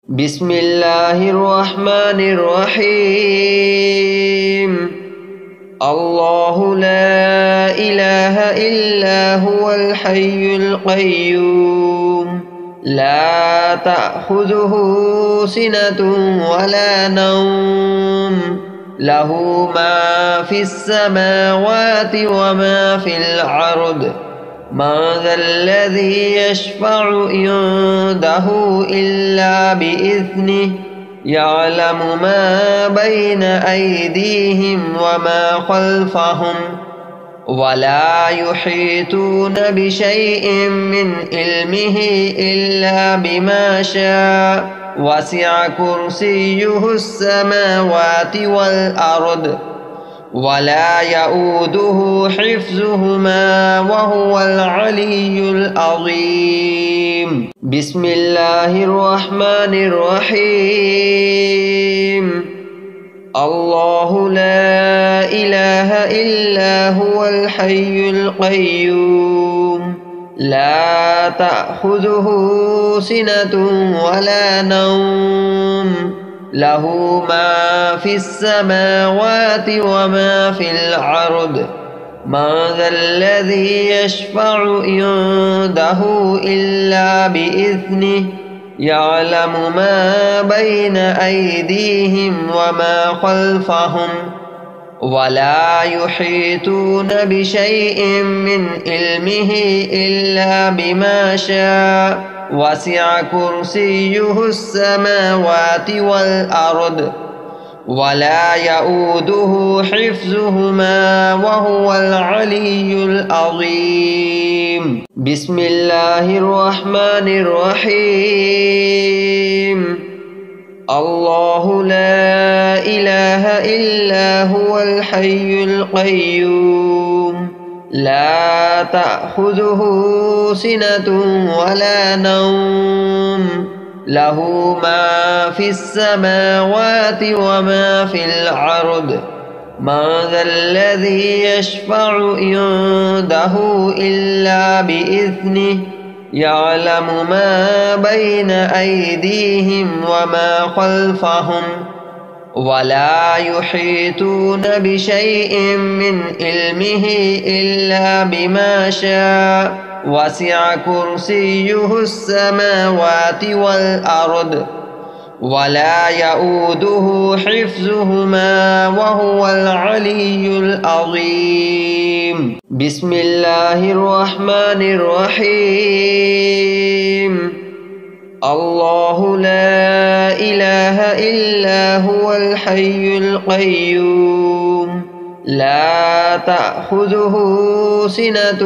بسم الله الرحمن الرحيم. الله لا إله إلا هو الحي القيوم لا تأخذه سنة ولا نوم له ما في السماوات وما في الأرض من ذا الذي يشفع عنده إلا بإذنه يعلم ما بين أيديهم وما خلفهم ولا يحيطون بشيء من علمه إلا بما شاء وسع كرسيه السماوات والأرض ولا يؤوده حفظهما وهو العلي العظيم. بسم الله الرحمن الرحيم. الله لا إله إلا هو الحي القيوم لا تأخذه سنة ولا نوم له ما في السماوات وما في الأرض من ذا الذي يشفع عنده إلا بإذنه يعلم ما بين أيديهم وما خلفهم ولا يحيطون بشيء من علمه إلا بما شاء وسع كرسيه السماوات والأرض ولا يؤوده حفظهما وهو العلي العظيم. بسم الله الرحمن الرحيم. الله لا إله إلا هو الحي القيوم لا تأخذه سنة ولا نوم له ما في السماوات وما في الأرض من ذا الذي يشفع عنده إلا بإذنه يعلم ما بين أيديهم وما خلفهم ولا يحيطون بشيء من علمه إلا بما شاء وسع كرسيه السماوات والأرض ولا يؤوده حفظهما وهو العلي العظيم. بسم الله الرحمن الرحيم. الله لا إله إلا هو الحي القيوم لا تأخذه سنة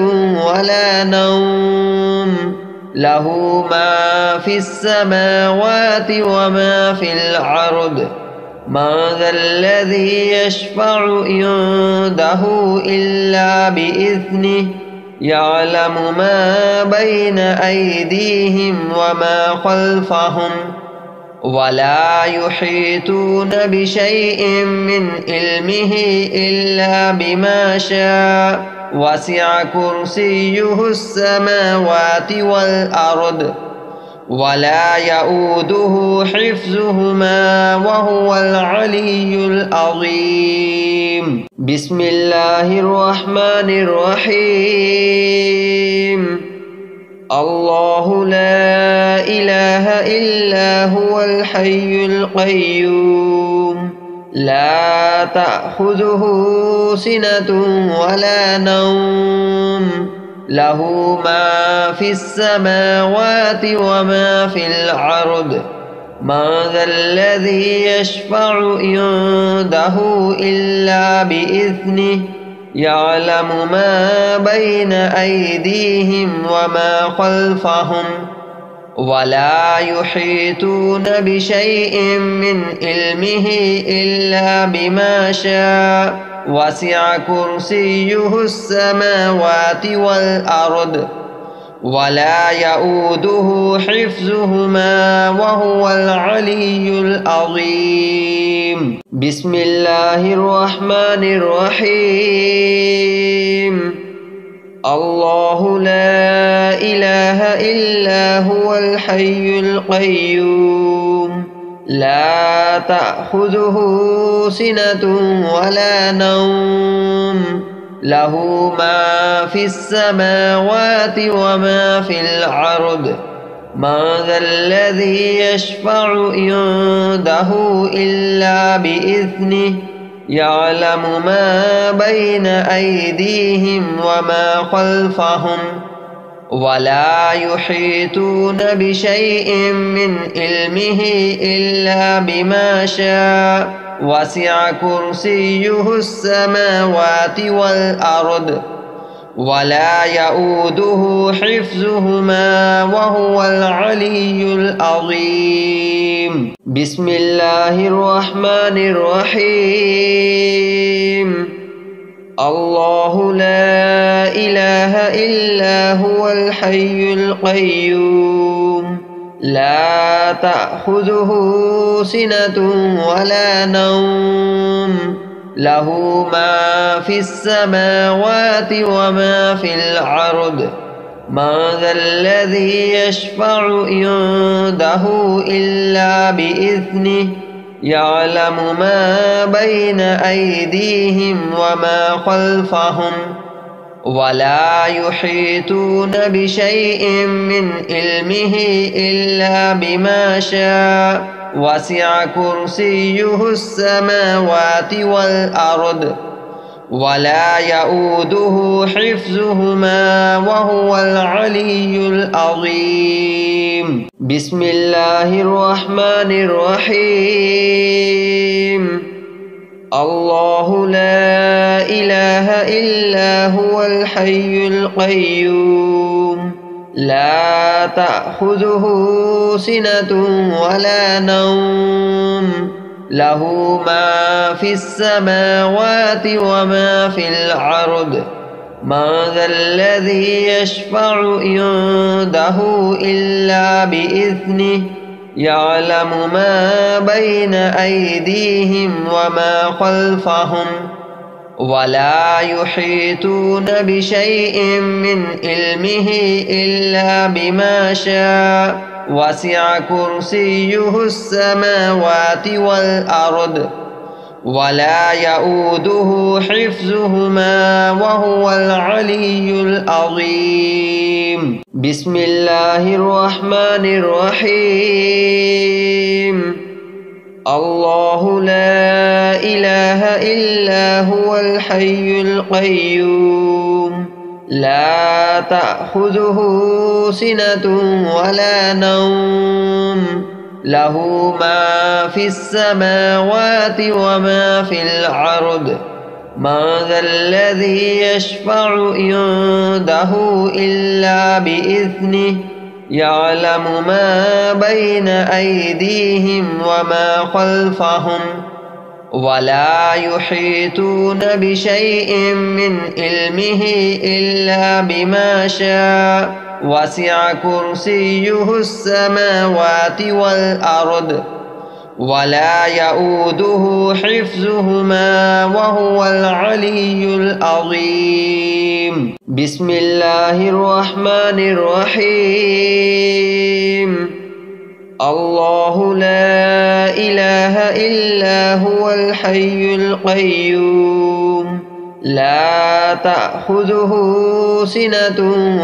ولا نوم له ما في السماوات وما في الأرض من ذا الذي يشفع عنده إلا بإذنه يعلم ما بين أيديهم وما خلفهم ولا يحيطون بشيء من علمه إلا بما شاء وسع كرسيه السماوات والأرض ولا يؤوده حفظهما وهو العلي العظيم. بسم الله الرحمن الرحيم. الله لا إله إلا هو الحي القيوم لا تأخذه سنة ولا نوم له ما في السماوات وما في الأرض من ذا الذي يشفع عنده إلا بإذنه يعلم ما بين أيديهم وما خلفهم ولا يحيطون بشيء من علمه إلا بما شاء وسع كرسيه السماوات والأرض ولا يؤوده حفظهما وهو العلي العظيم. بسم الله الرحمن الرحيم. الله لا إله إلا هو الحي القيوم لا تأخذه سنة ولا نوم له ما في السماوات وما في الأرض من ذا الذي يشفع عنده إلا بإذنه يعلم ما بين أيديهم وما خلفهم ولا يحيطون بشيء من علمه إلا بما شاء وسع كرسيه السماوات والأرض ولا يؤوده حفظهما وهو العلي العظيم. بسم الله الرحمن الرحيم. الله لا إله إلا هو الحي القيوم لا تأخذه سنة ولا نوم له ما في السماوات وما في الأرض من ذا الذي يشفع عنده إلا بإذنه يعلم ما بين أيديهم وما خلفهم ولا يحيطون بشيء من علمه إلا بما شاء وسع كرسيه السماوات والأرض ولا يؤوده حفظهما وهو العلي العظيم. بسم الله الرحمن الرحيم. الله لا إله إلا هو الحي القيوم لا تأخذه سنة ولا نوم له ما في السماوات وما في الأرض من ذا الذي يشفع عنده إلا بإذنه يعلم ما بين أيديهم وما خلفهم ولا يحيطون بشيء من علمه إلا بما شاء وسع كرسيه السماوات والأرض ولا يؤوده حفظهما وهو العلي العظيم. بسم الله الرحمن الرحيم. الله لا إله إلا هو الحي القيوم لا تأخذه سنة ولا نوم له ما في السماوات وما في الأرض من ذا الذي يشفع عنده إلا بإذنه يعلم ما بين أيديهم وما خلفهم ولا يحيطون بشيء من علمه إلا بما شاء وسع كرسيه السماوات والأرض ولا يؤوده حفظهما وهو العلي العظيم. بسم الله الرحمن الرحيم. الله لا إله إلا هو الحي القيوم لا تأخذه سنة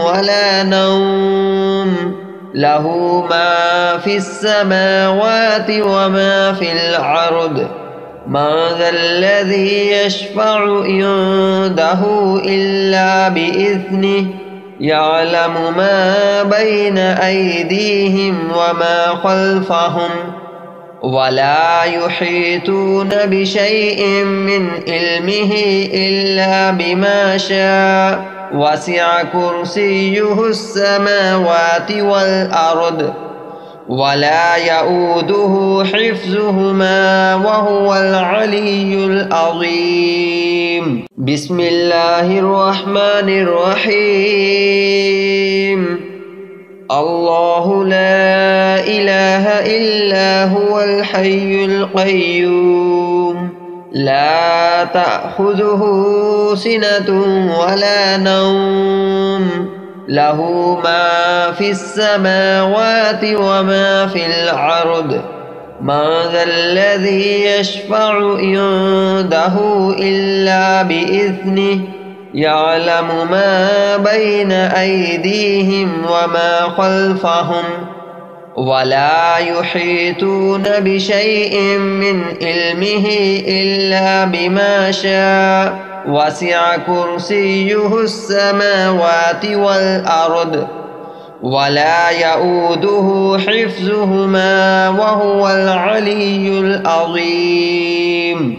ولا نوم له ما في السماوات وما في الأرض من ذا الذي يشفع عنده إلا بإذنه يعلم ما بين أيديهم وما خلفهم ولا يحيطون بشيء من علمه إلا بما شاء وسع كرسيه السماوات والأرض ولا يؤوده حفظهما وهو العلي العظيم. بسم الله الرحمن الرحيم. الله لا إله إلا هو الحي القيوم لا تأخذه سنة ولا نوم له ما في السماوات وما في الأرض من ذا الذي يشفع عنده إلا بإذنه يعلم ما بين أيديهم وما خلفهم ولا يحيطون بشيء من علمه إلا بما شاء وسع كرسيه السماوات والأرض ولا يؤوده حفظهما وهو العلي العظيم.